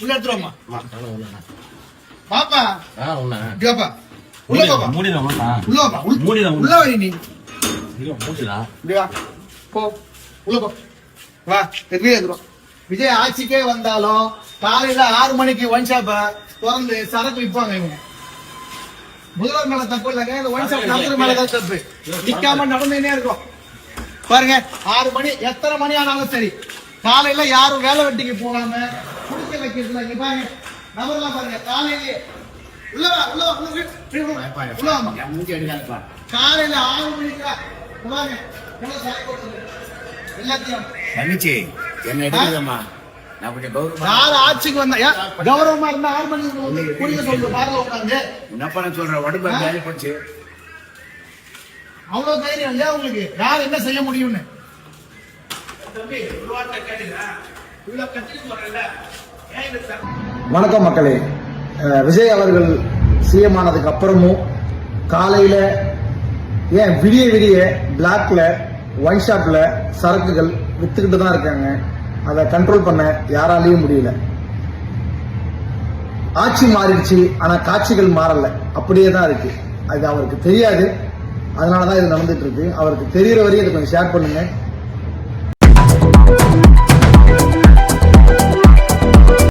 உள்ள எடுத்துருவோமா பாப்பா கேப்பா உள்ள பாப்பா உள்ள பாப்பா உள்ள வை நீ வா போ உள்ள போ வா வெளியே எடுத்துரும். விஜய் ஆட்சிக்கே வந்தாலும் காலையில 6 மணிக்கு ஒயின் ஷாப்ப திறந்து சரக்கு விற்பாங்க இவங்க. முதல்வர் மேல தப்பு இல்லைங்க, இந்த ஒயின் ஷாப் நடத்துற மேலதான் தப்பு. நிக்காம நடந்துனே இருக்கும் பாருங்க. 6 மணி எத்தனை மணி ஆனாலும் சரி, காலையில யாரும் வேலை வெட்டிக்கு போகாம குடிக்க வைக்கிறதுல இங்க பாருங்க நபர்லாம் பாருங்க. காலையிலேயே உள்ள காலையில 6 மணிக்கு பாருங்க எல்லாத்தையும் தங்கச்சி என்ன எடுக்குதம்மா, நான் கொஞ்சம் கௌரவமா யார் ஆட்சிக்கு வந்தா கௌரவமா இருந்தா 6 மணிக்கு குடிக்க சொல்ற பாருங்க உட்காந்து. என்னப்பா நான் சொல்றேன், உடம்பு வேலை போச்சு. அவ்வளவு தைரியம் இல்லையா உங்களுக்கு? யார் என்ன செய்ய முடியும்னு வணக்கம் மக்களே. விஜய் அவர்கள் சிஎம் ஆனதுக்கு அப்புறமும் காலையில ஏன் விடிய விடிய பிளாக்ல ஒயின் ஷாப்ல சரக்குகள் வித்துக்கிட்டு தான் இருக்காங்க. அதை கண்ட்ரோல் பண்ண யாராலையும் முடியல. ஆட்சி மாறிடுச்சு, ஆனா காட்சிகள் மாறல, அப்படியே தான் இருக்கு. அது அவருக்கு தெரியாது, அதனாலதான் இது நடந்துட்டு இருக்கு. அவருக்கு தெரியற வரையும் இதை கொஞ்சம் ஷேர் பண்ணுங்க.